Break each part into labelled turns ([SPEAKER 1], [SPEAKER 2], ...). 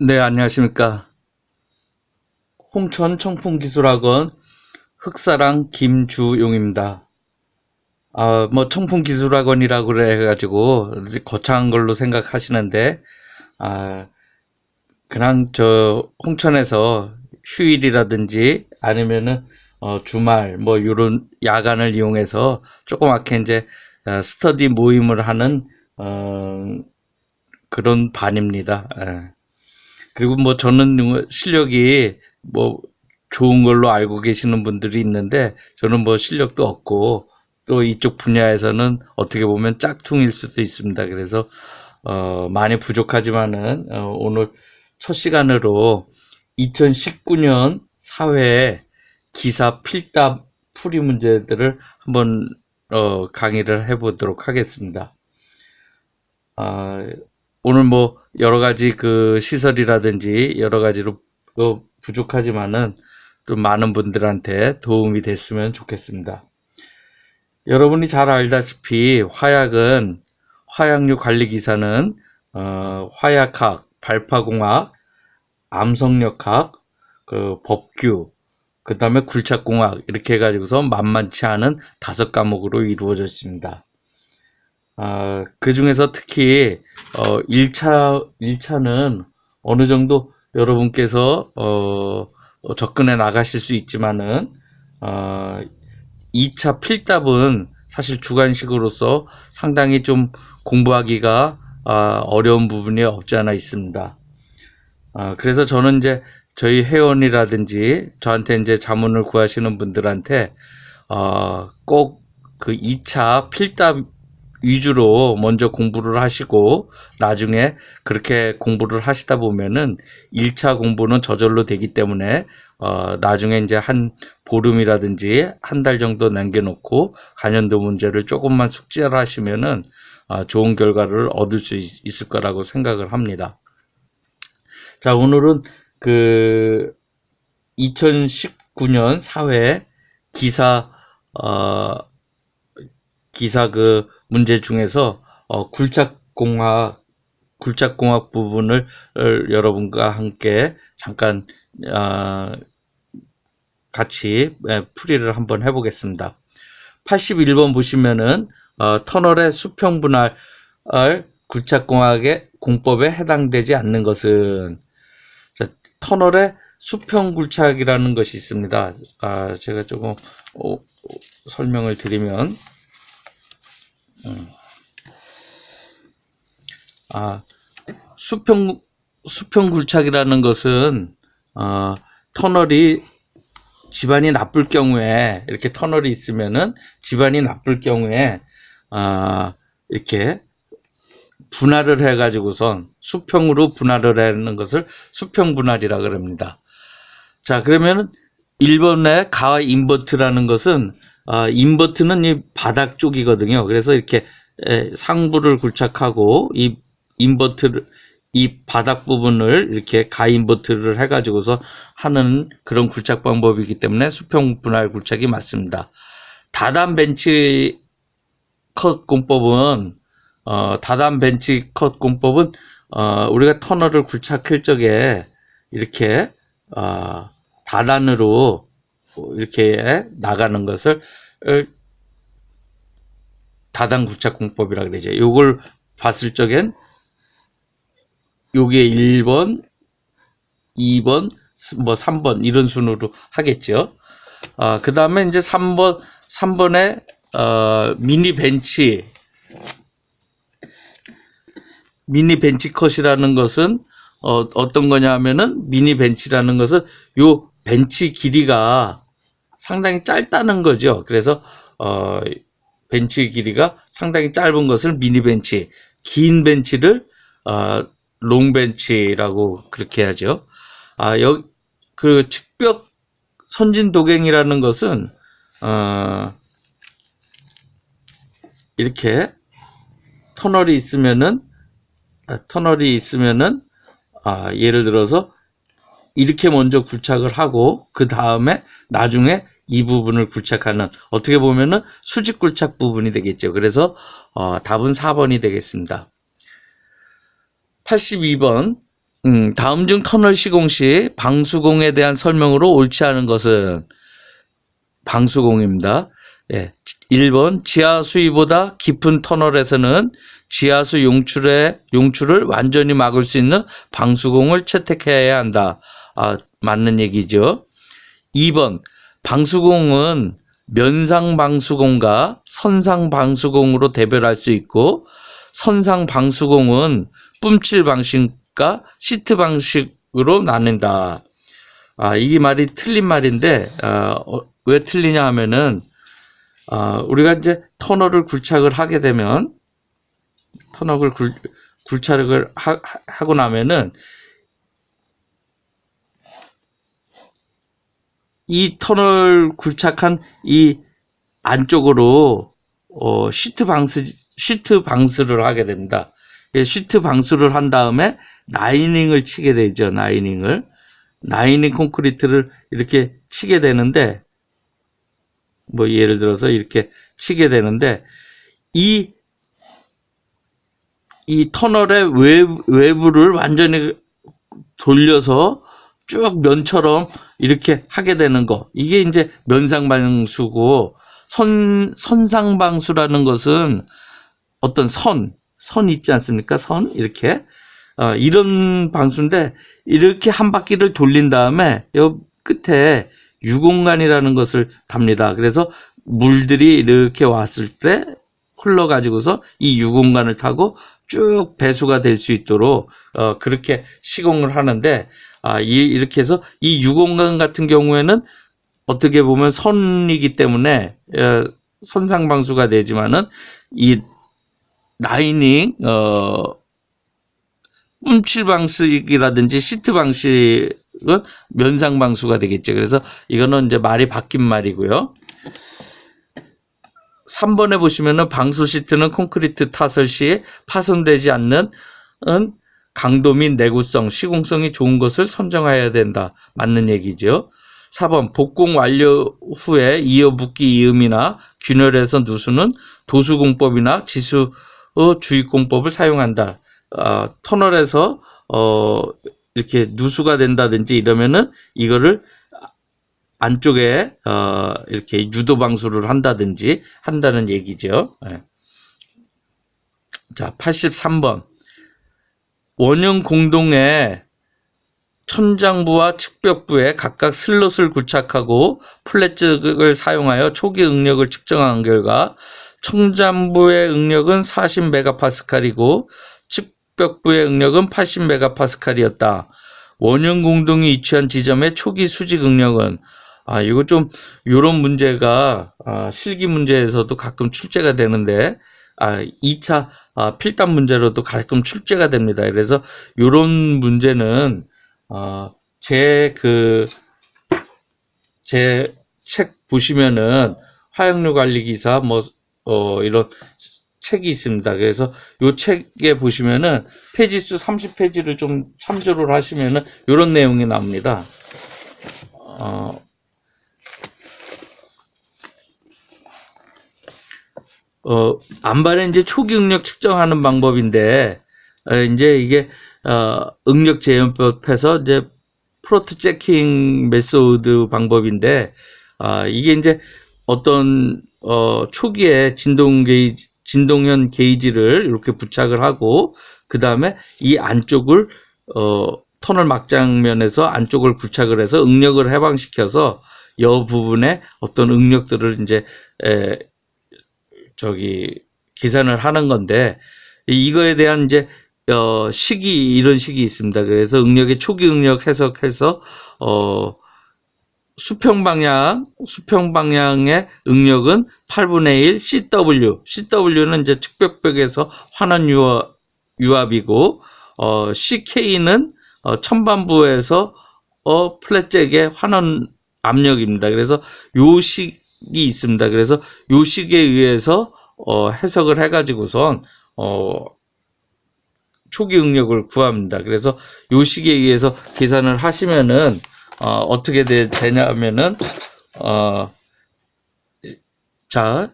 [SPEAKER 1] 네, 안녕하십니까. 홍천 청풍기술학원 흑사랑 김주용입니다. 청풍기술학원이라고 그래가지고 거창한 걸로 생각하시는데, 아, 그냥 홍천에서 휴일이라든지 아니면은, 주말, 요런 야간을 이용해서 조그맣게 이제, 스터디 모임을 하는, 그런 반입니다. 예. 그리고 저는 실력이 좋은 걸로 알고 계시는 분들이 있는데 저는 실력도 없고 또 이쪽 분야에서는 어떻게 보면 짝퉁일 수도 있습니다. 그래서 많이 부족하지만은 오늘 첫 시간으로 2019년 사회 기사 필답 풀이 문제들을 한번 강의를 해보도록 하겠습니다. 오늘 여러 가지 그 시설이라든지 여러 가지로 부족하지만은 좀 많은 분들한테 도움이 됐으면 좋겠습니다. 여러분이 잘 알다시피 화약류 관리 기사는 화약학, 발파공학, 암석력학, 법규, 그 다음에 굴착공학 이렇게 해가지고서 만만치 않은 5과목으로 이루어져 있습니다. 그 중에서 특히 1차는 어느 정도 여러분께서 접근해 나가실 수 있지만은 2차 필답은 사실 주관식으로서 상당히 좀 공부하기가 어려운 부분이 없지 않아 있습니다. 그래서 저는 이제 저희 회원이라든지 저한테 이제 자문을 구하시는 분들한테 꼭 그 2차 필답 위주로 먼저 공부를 하시고 나중에 그렇게 공부를 하시다 보면은 1차 공부는 저절로 되기 때문에 나중에 이제 한 보름이라든지 한 달 정도 남겨놓고 간연도 문제를 조금만 숙지를 하시면은 좋은 결과를 얻을 수 있을 거라고 생각을 합니다. 자, 오늘은 그 2019년 사회 기사 그 문제 중에서 굴착공학 부분을 여러분과 함께 잠깐 같이 풀이를 한번 해보겠습니다. 81번 보시면은 터널의 수평 분할 굴착공학의 공법에 해당되지 않는 것은, 자, 터널의 수평 굴착이라는 것이 있습니다. 제가 조금 설명을 드리면 수평 굴착이라는 것은 터널이 집안이 나쁠 경우에, 이렇게 터널이 있으면은 집안이 나쁠 경우에 이렇게 분할을 해가지고선 수평으로 분할을 하는 것을 수평 분할이라 그럽니다. 자, 그러면은 1번의 가 인버트라는 것은 인버트는 이 바닥 쪽이거든요. 그래서 이렇게 상부를 굴착하고 이 인버트를, 이 바닥 부분을 이렇게 가인버트를 해가지고서 하는 그런 굴착 방법이기 때문에 수평 분할 굴착이 맞습니다. 다단 벤치 컷 공법은 우리가 터널을 굴착할 적에 이렇게 다단으로 이렇게 나가는 것을 다단 굴착 공법이라 그러죠. 요걸 봤을 적엔 요게 1번, 2번, 3번 이런 순으로 하겠죠. 그 다음에 이제 3번에 미니 벤치 컷이라는 것은 어떤 거냐 하면은, 미니 벤치라는 것은 요 벤치 길이가 상당히 짧다는 거죠. 그래서 벤치 길이가 상당히 짧은 것을 미니 벤치, 긴 벤치를 롱 벤치라고 그렇게 하죠. 그 측벽 선진 도갱이라는 것은 이렇게 터널이 있으면은 예를 들어서 이렇게 먼저 굴착을 하고 그 다음에 나중에 이 부분을 굴착하는, 어떻게 보면은 수직 굴착 부분이 되겠죠. 그래서 답은 4번이 되겠습니다. 82번 다음 중 터널 시공 시 방수공에 대한 설명으로 옳지 않은 것은 방수공입니다. 예. 1번 지하 수위보다 깊은 터널에서는 지하수 용출을 완전히 막을 수 있는 방수공을 채택해야 한다. 맞는 얘기죠. 2번 방수공은 면상 방수공과 선상 방수공으로 대별할 수 있고, 선상 방수공은 뿜칠 방식과 시트 방식으로 나뉜다. 이 말이 틀린 말인데, 왜 틀리냐 하면은, 우리가 이제 터널을 굴착을 하게 되면, 터널을 굴착을 하고 나면은, 이 터널 굴착한 이 안쪽으로 시트 방수를 하게 됩니다. 시트 방수를 한 다음에 라이닝을 치게 되죠. 라이닝 콘크리트를 이렇게 치게 되는데, 뭐 예를 들어서 이렇게 치게 되는데, 이 터널의 외부를 완전히 돌려서 쭉 면처럼 이렇게 하게 되는 거, 이게 이제 면상방수고, 선상방수라는 것은 어떤 선 있지 않습니까? 이렇게 이런 방수인데, 이렇게 한 바퀴를 돌린 다음에 요 끝에 유공간이라는 것을 답니다. 그래서 물들이 이렇게 왔을 때 흘러가지고서 이 유공간을 타고 쭉 배수가 될 수 있도록 그렇게 시공을 하는데, 이렇게 해서 이 유공간 같은 경우에는 어떻게 보면 선이기 때문에 선상방수가 되지만은, 이 라이닝 뿜칠 방식이라든지 시트 방식은 면상 방수가 되겠죠. 그래서 이거는 이제 말이 바뀐 말이고요. 3번에 보시면은 방수 시트는 콘크리트 타설 시에 파손되지 않는 강도 및 내구성, 시공성이 좋은 것을 선정해야 된다. 맞는 얘기죠. 4번 복공 완료 후에 이어붙기 이음이나 균열에서 누수는 도수공법이나 지수 주입공법을 사용한다. 터널에서 이렇게 누수가 된다든지 이러면은 이거를 안쪽에 이렇게 유도 방수를 한다는 얘기죠. 자, 83번. 원형 공동의 천장부와 측벽부에 각각 슬롯을 구착하고 플랫잭을 사용하여 초기 응력을 측정한 결과 천장부의 응력은 40메가파스칼이고 측벽부의 응력은 80메가파스칼이었다. 원형 공동이 위치한 지점의 초기 수직 응력은, 이거 좀 요런 문제가 실기 문제에서도 가끔 출제가 되는데, 2차 필답 문제로도 가끔 출제가 됩니다. 그래서 요런 문제는 제 책 보시면은 화학류 관리 기사 이런 책이 있습니다. 그래서 요 책에 보시면은 페이지 수 30페이지를 좀 참조를 하시면은 요런 내용이 나옵니다. 안반의 이제 초기 응력 측정하는 방법인데, 이제 이게, 응력 재현법에서 이제 프로트 체킹 메소드 방법인데, 이게 이제 어떤, 초기에 진동현 게이지를 이렇게 부착을 하고, 그 다음에 이 안쪽을, 터널 막장면에서 안쪽을 부착을 해서 응력을 해방시켜서 여 부분에 어떤 응력들을 이제, 계산을 하는 건데, 이거에 대한 이제, 이런 식이 있습니다. 그래서 응력의 초기 응력 해석해서, 수평방향의 응력은 8분의 1 CW는 이제 측벽벽에서 환원 유압이고, CK는 천반부에서 플랫잭의 환원 압력입니다. 그래서 요 식이 있습니다. 그래서 요 식에 의해서 해석을 해가지고선 초기 응력을 구합니다. 그래서 요 식에 의해서 계산을 하시면은 어떻게 되냐면은 자,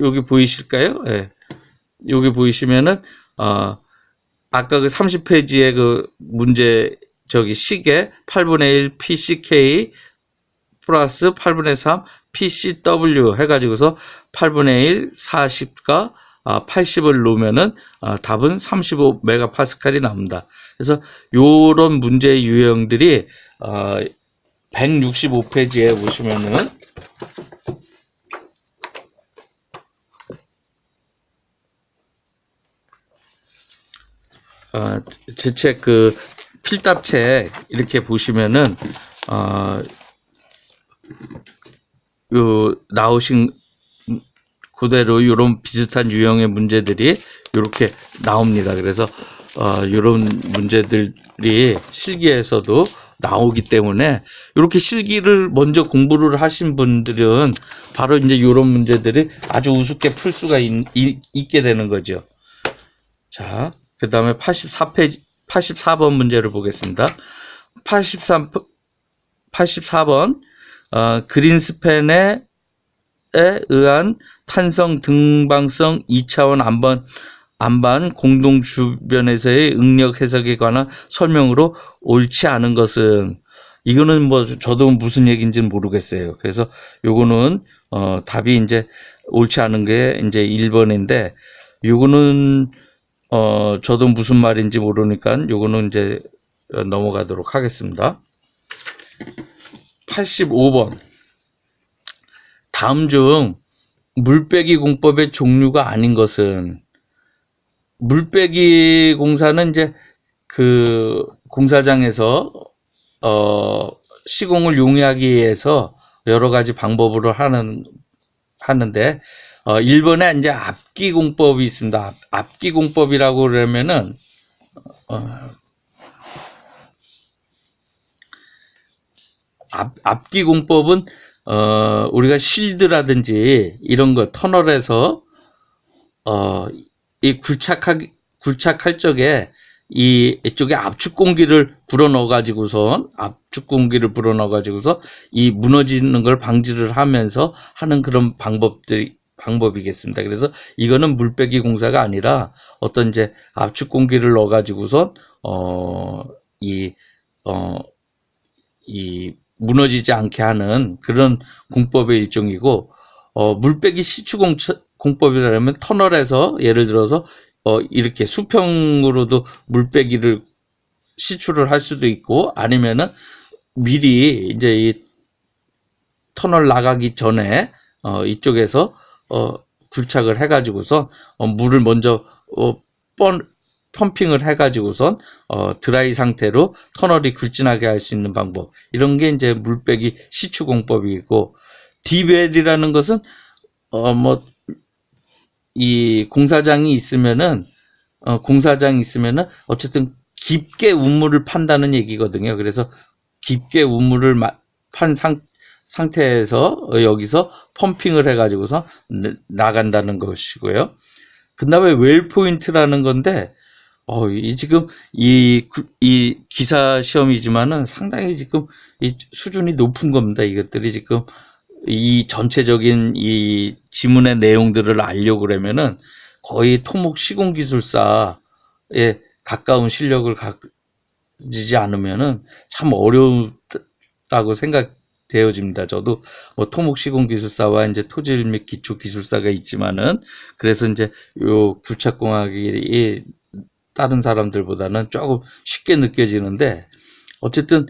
[SPEAKER 1] 여기 보이실까요? 예. 여기 보이시면은 아까 그 30페이지에 그 문제 시계 8분의 1 PCK 플러스 8분의 3 PCW 해가지고서 8분의 1 40과 80을 놓으면은 답은 35 메가파스칼이 나옵니다. 그래서 요런 문제 유형들이 165페이지에 보시면은 제 책 그 필답책 이렇게 보시면은 요 나오신 그대로 이런 비슷한 유형의 문제들이 이렇게 나옵니다. 그래서 이런 문제들이 실기에서도 나오기 때문에 이렇게 실기를 먼저 공부를 하신 분들은 바로 이제 이런 문제들이 아주 우습게 풀 수가 있게 되는 거죠. 자, 그 다음에 84번 문제를 보겠습니다. 84번 그린스팬에 의한 탄성 등방성 2차원 안반 공동 주변에서의 응력 해석에 관한 설명으로 옳지 않은 것은, 이거는 뭐 저도 무슨 얘기인지는 모르겠어요. 그래서 요거는 답이 이제 옳지 않은 게 이제 1번인데 요거는 저도 무슨 말인지 모르니까 요거는 이제 넘어가도록 하겠습니다. 85번. 다음 중 물빼기 공법의 종류가 아닌 것은, 물빼기 공사는 이제 그 공사장에서 시공을 용이하기 위해서 여러 가지 방법으로 하는데 1번에 이제 앞기 공법이 있습니다. 앞기 공법이라고 그러면은 앞기 공법은 우리가 실드라든지 이런 거 터널에서 이 굴착할 적에 이쪽에 압축 공기를 불어넣어 가지고서 이 무너지는 걸 방지를 하면서 하는 그런 방법이겠습니다. 그래서 이거는 물빼기 공사가 아니라 어떤 이제 압축 공기를 넣어 가지고서 이 무너지지 않게 하는 그런 공법의 일종이고, 물빼기 시추 공법이라면 터널에서 예를 들어서 이렇게 수평으로도 물빼기를 시추를 할 수도 있고, 아니면은 미리 이제 이 터널 나가기 전에 이쪽에서 굴착을 해가지고서 물을 먼저 펌핑을 해가지고선 드라이 상태로 터널이 굴진하게 할 수 있는 방법, 이런 게 이제 물빼기 시추 공법이고, 디벨이라는 것은 이 공사장이 있으면은 어쨌든 깊게 우물을 판다는 얘기거든요. 그래서 깊게 우물을 판 상태에서 여기서 펌핑을 해가지고서 나간다는 것이고요. 그 다음에 웰 포인트라는 건데, 지금 이 기사 시험이지만은 상당히 지금 이 수준이 높은 겁니다. 이것들이 지금 이 전체적인 이 지문의 내용들을 알려고 그러면은 거의 토목 시공기술사에 가까운 실력을 가지지 않으면은 참 어려우다고 생각되어집니다. 저도 뭐 토목 시공기술사와 이제 토질 및 기초 기술사가 있지만은, 그래서 이제 요 굴착공학이 다른 사람들보다는 조금 쉽게 느껴지는데, 어쨌든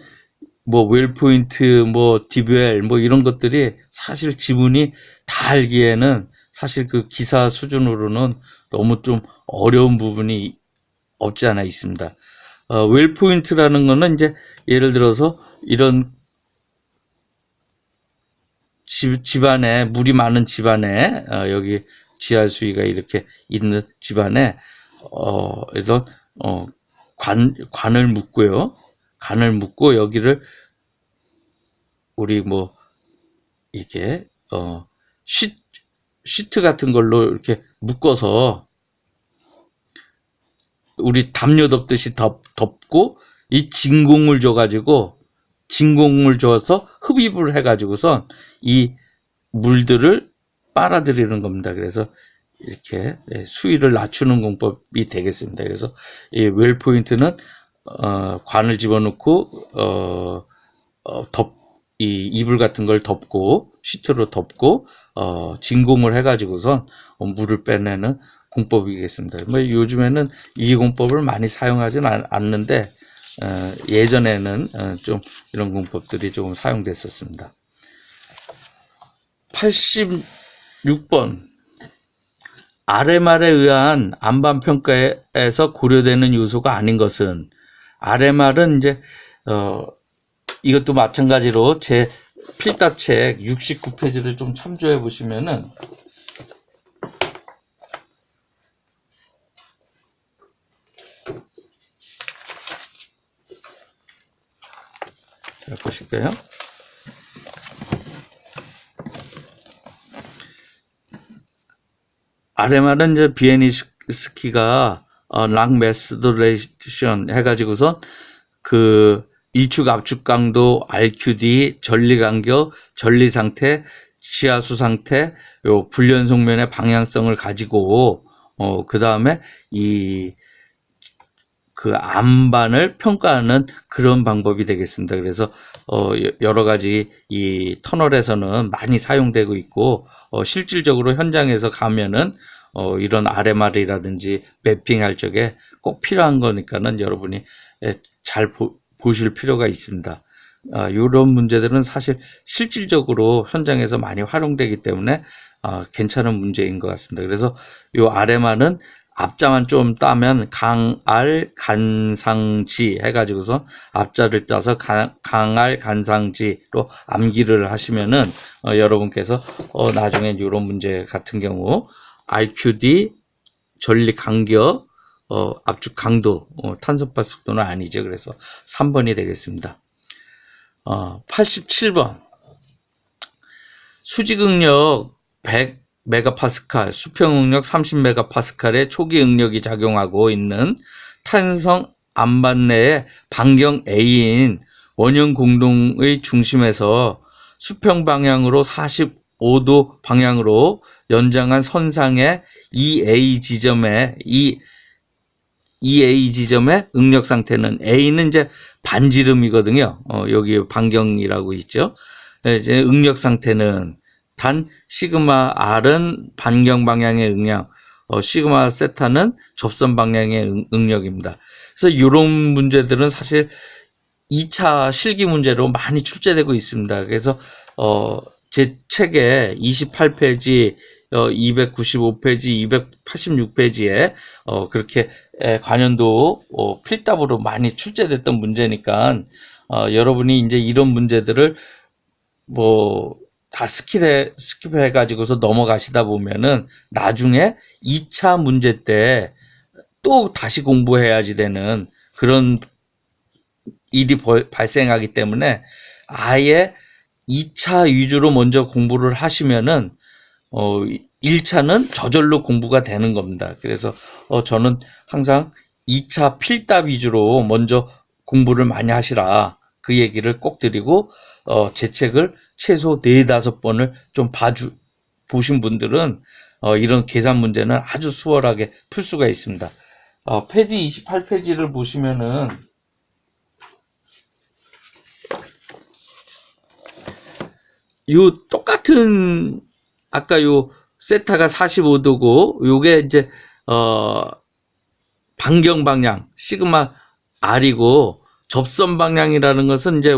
[SPEAKER 1] 뭐 웰포인트, 뭐 디벨, 뭐 이런 것들이 사실 지문이 다 알기에는 사실 그 기사 수준으로는 너무 좀 어려운 부분이 없지 않아 있습니다. 웰포인트라는 거는 이제 예를 들어서 이런 집안에 물이 많은 집안에 여기 지하 수위가 이렇게 있는 집안에 이런 관을 묶고요. 관을 묶고 여기를 우리 뭐 이게 시트 같은 걸로 이렇게 묶어서 우리 담요 덮듯이 덮고 이 진공을 줘서 흡입을 해가지고선 이 물들을 빨아들이는 겁니다. 그래서 이렇게 수위를 낮추는 공법이 되겠습니다. 그래서 이 웰 포인트는 관을 집어넣고 이 이불 같은 걸 덮고 시트로 덮고 진공을 해가지고선 물을 빼내는 공법이겠습니다. 뭐 요즘에는 이 공법을 많이 사용하지는 않는데 예전에는 좀 이런 공법들이 조금 사용됐었습니다. 86번 RMR에 의한 안반 평가에서 고려되는 요소가 아닌 것은 RMR은 이제 이것도 마찬가지로 제 필답책 69페이지를 좀 참조해 보시면은 보실까요? RMR은 이제 비에니스키가 랑메스도레이션 해가지고서 그 일축 압축 강도, RQD, 전리 간격, 전리 상태, 지하수 상태, 요 불연속면의 방향성을 가지고 그 다음에 그 안반을 평가하는 그런 방법이 되겠습니다. 그래서 여러 가지 이 터널에서는 많이 사용되고 있고 실질적으로 현장에서 가면은 이런 RMR이라든지 매핑할 적에 꼭 필요한 거니까는 여러분이 잘 보실 필요가 있습니다. 이런 문제들은 사실 실질적으로 현장에서 많이 활용되기 때문에 괜찮은 문제인 것 같습니다. 그래서 이 RMR은 앞자만 좀 따면 강알 간상지 해가지고서 앞자를 따서 강알 간상지로 암기를 하시면은 여러분께서 나중에 이런 문제 같은 경우 RQD 전리 간격 압축 강도 탄소파 속도는 아니죠. 그래서 3번이 되겠습니다. 87번 수직응력 100메가파스칼, 수평응력 30메가파스칼의 초기 응력이 작용하고 있는 탄성 안반 내의 반경 A인 원형 공동의 중심에서 수평 방향으로 45도 방향으로 연장한 선상의 EA 지점의 응력 상태는 A는 이제 반지름이거든요. 여기 반경이라고 있죠. 이제 응력 상태는 단 시그마 R은 반경 방향의 응력, 시그마 세타는 접선 방향의 응력입니다. 그래서 이런 문제들은 사실 2차 실기 문제로 많이 출제되고 있습니다. 그래서 제 책에 28페이지, 295페이지, 286페이지에 그렇게 관연도 필답으로 많이 출제됐던 문제니까 여러분이 이제 이런 문제들을 다 스킵해 가지고서 넘어가시다 보면은 나중에 2차 문제 때 또 다시 공부해야지 되는 그런 일이 발생하기 때문에 아예 2차 위주로 먼저 공부를 하시면은 1차는 저절로 공부가 되는 겁니다. 그래서 저는 항상 2차 필답 위주로 먼저 공부를 많이 하시라 그 얘기를 꼭 드리고 제 책을 최소 4-5번을 좀 보신 분들은 이런 계산 문제는 아주 수월하게 풀 수가 있습니다. 페이지 28페이지를 보시면은 요 똑같은 아까 요 세타가 45도고 요게 이제 반경 방향 시그마 R이고 접선 방향이라는 것은 이제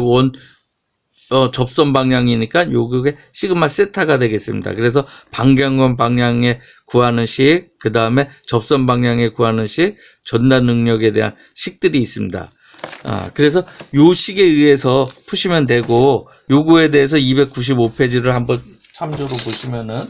[SPEAKER 1] 접선 방향이니까 요게 시그마 세타가 되겠습니다. 그래서 반경원 방향에 구하는 식, 그 다음에 접선 방향에 구하는 식, 전단 능력에 대한 식들이 있습니다. 그래서 요 식에 의해서 푸시면 되고 요거에 대해서 295페이지를 한번 참조로 보시면은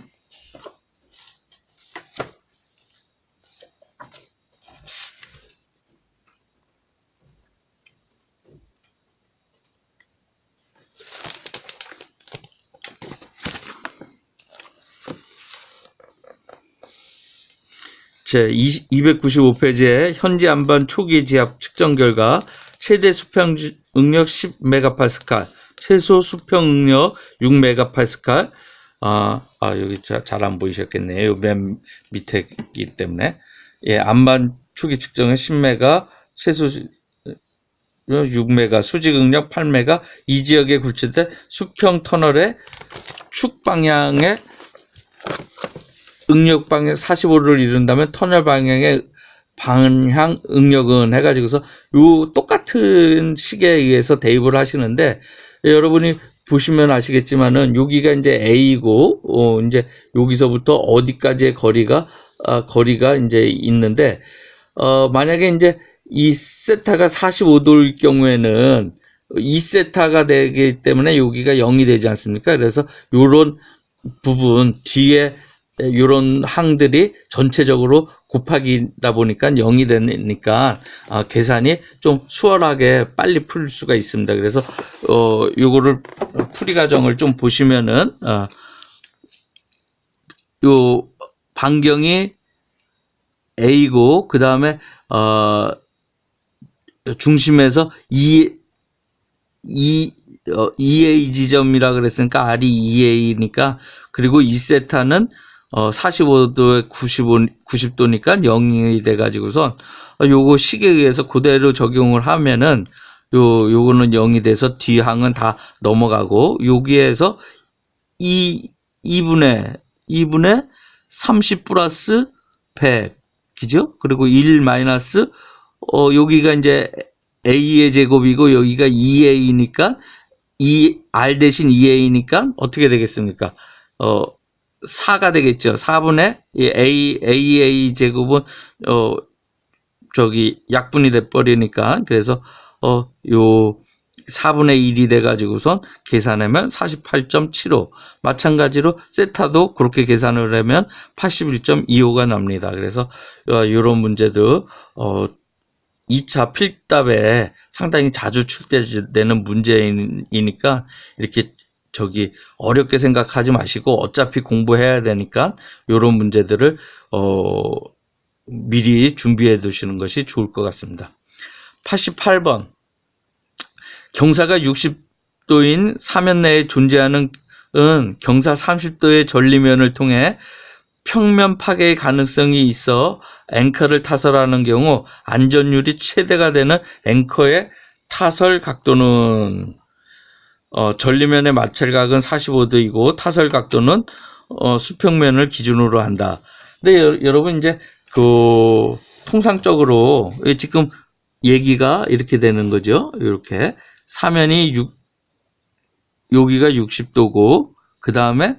[SPEAKER 1] 제 295페이지에 현지 안반 초기 지압 측정 결과 최대 수평 응력 10메가파스칼, 최소 수평 응력 6메가파스칼, 여기 잘 안 보이셨겠네요. 맨 밑에 있기 때문에. 예, 암반 초기 측정은 10메가, 최소 6메가, 수직 응력 8메가, 이 지역에 굴절돼 수평 터널의 축 방향의 응력 방향 45도를 이룬다면 터널 방향의 방향 응력은 해가지고서 요 똑같은 식에 의해서 대입을 하시는데, 여러분이 보시면 아시겠지만은 여기가 이제 A고 이제 여기서부터 어디까지의 거리가 이제 있는데, 만약에 이제 이 세타가 45도일 경우에는 2세타가 되기 때문에 여기가 0이 되지 않습니까? 그래서 요런 부분 뒤에 요런 항들이 전체적으로 곱하기다 보니까 0이 되니까 계산이 좀 수월하게 빨리 풀 수가 있습니다. 그래서 요거를 풀이 과정을 좀 보시면은 요 반경이 A고 그다음에 중심에서 EA 지점이라 그랬으니까 R이 EA니까, 그리고 2세타는 45도에 90도니까 0이 돼가지고선 요거 식에 의해서 그대로 적용을 하면은 요거는 0이 돼서 뒤항은 다 넘어가고, 여기에서 2분의 30 플러스 100 그죠? 그리고 1 마이너스 여기가 이제 A의 제곱이고 여기가 2A니까 R 대신 2A니까 어떻게 되겠습니까? 4가 되겠죠. 4분의 AA 제곱은 약분이 돼 버리니까, 그래서 요 4분의 1이 돼 가지고선 계산하면 48.75. 마찬가지로 세타도 그렇게 계산을 하면 81.25가 납니다. 그래서 요런 문제도 2차 필답에 상당히 자주 출제되는 문제이니까 이렇게 어렵게 생각하지 마시고, 어차피 공부해야 되니까 요런 문제들을 미리 준비해 두시는 것이 좋을 것 같습니다. 88번. 경사가 60도인 사면 내에 존재하는 경사 30도의 전리면을 통해 평면 파괴의 가능성이 있어 앵커를 타설하는 경우 안전율이 최대가 되는 앵커의 타설 각도는 전리면의 마찰각은 45도이고 타설 각도는 수평면을 기준으로 한다. 근데 여러분 이제 통상적으로 지금 얘기가 이렇게 되는 거죠. 이렇게 사면이 여기가 60도고 그 다음에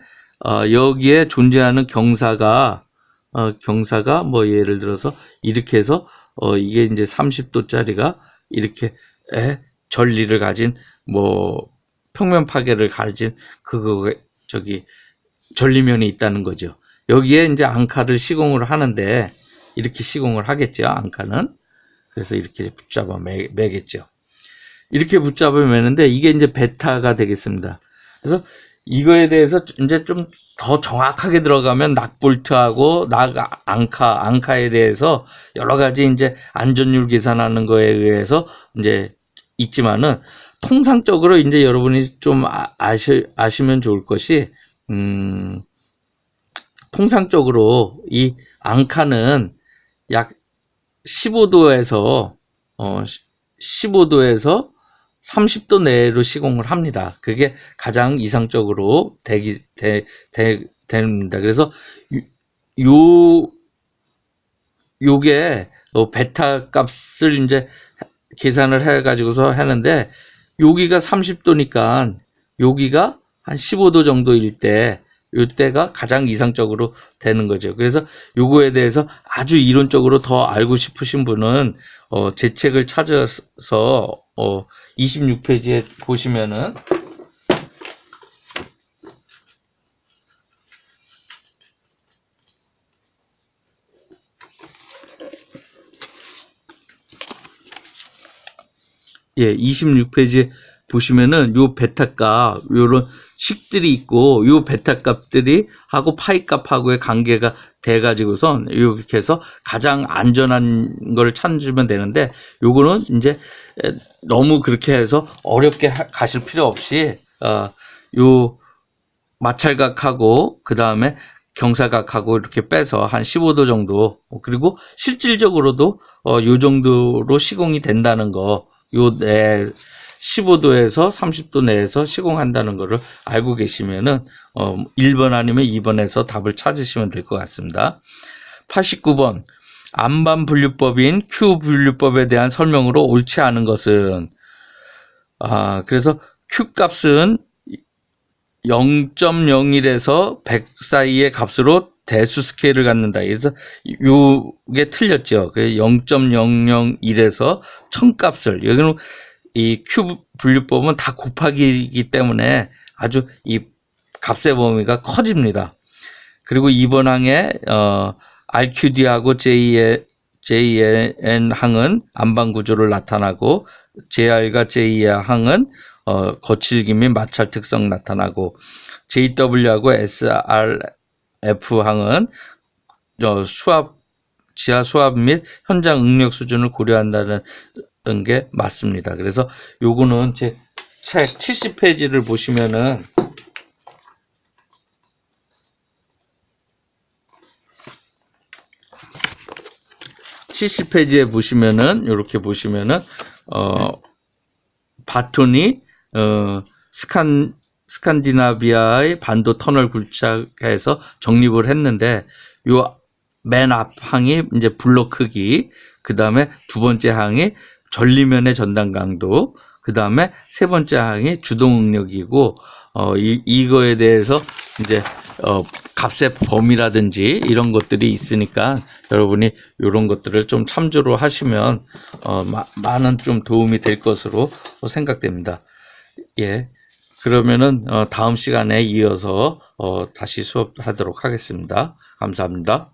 [SPEAKER 1] 여기에 존재하는 경사가 뭐 예를 들어서 이렇게 해서 이게 이제 30도짜리가 이렇게 전리를 가진 뭐 평면 파괴를 가진 전리면이 있다는 거죠. 여기에 이제 앙카를 시공을 하는데 이렇게 시공을 하겠죠. 앙카는. 그래서 이렇게 붙잡아 매겠죠. 이렇게 붙잡아 매는데 이게 이제 베타가 되겠습니다. 그래서 이거에 대해서 이제 좀 더 정확하게 들어가면 낙볼트하고 앙카에 대해서 여러 가지 이제 안전율 계산하는 거에 의해서 이제 있지만은, 통상적으로 이제 여러분이 좀 아시면 좋을 것이, 통상적으로 이 앙카는 약 15도에서 30도 내로 시공을 합니다. 그게 가장 이상적으로 됩니다. 그래서 요게 베타 값을 이제 계산을 해 가지고서 하는데, 여기가 30도니까 여기가 한 15도 정도일 때 요때가 가장 이상적으로 되는 거죠. 그래서 요거에 대해서 아주 이론적으로 더 알고 싶으신 분은 제 책을 찾아서 26페이지에 보시면은 예, 26페이지에 보시면은 요 베타 값, 요런 식들이 있고, 요 베타 값들이 하고 파이 값하고의 관계가 돼가지고선 이렇게 해서 가장 안전한 걸 찾으면 되는데, 요거는 이제 너무 그렇게 해서 어렵게 가실 필요 없이, 마찰각하고 그 다음에 경사각하고 이렇게 빼서 한 15도 정도, 그리고 실질적으로도 요 정도로 시공이 된다는 거, 요 내 15도에서 30도 내에서 시공한다는 거를 알고 계시면은 1번 아니면 2번에서 답을 찾으시면 될 것 같습니다. 89번 안반 분류법인 Q 분류법에 대한 설명으로 옳지 않은 것은, 그래서 Q 값은 0.01에서 100 사이의 값으로 대수 스케일을 갖는다. 그래서 요게 틀렸죠. 0.001에서 1000 값을, 여기는 이 Q 분류법은 다 곱하기이기 때문에 아주 이 값의 범위가 커집니다. 그리고 2번 항에 RQD하고 JN 항은 안반 구조를 나타나고, JR과 JE 항은 거칠기 및 마찰 특성 나타나고, JW하고 SRF 항은 지하 수압 및 현장 응력 수준을 고려한다는 게 맞습니다. 그래서 요거는 제 책 70페이지를 보시면은 이렇게 보시면은 바톤이 스칸디나비아의 반도 터널 굴착해서 정립을 했는데, 요 맨 앞 항이 이제 블록 크기, 그 다음에 두 번째 항이 전리면의 전단 강도, 그 다음에 세 번째 항이 주동 응력이고, 이거에 대해서 이제 값의 범위라든지 이런 것들이 있으니까 여러분이 이런 것들을 좀 참조로 하시면 많은 좀 도움이 될 것으로 생각됩니다. 예. 그러면은 다음 시간에 이어서 다시 수업하도록 하겠습니다. 감사합니다.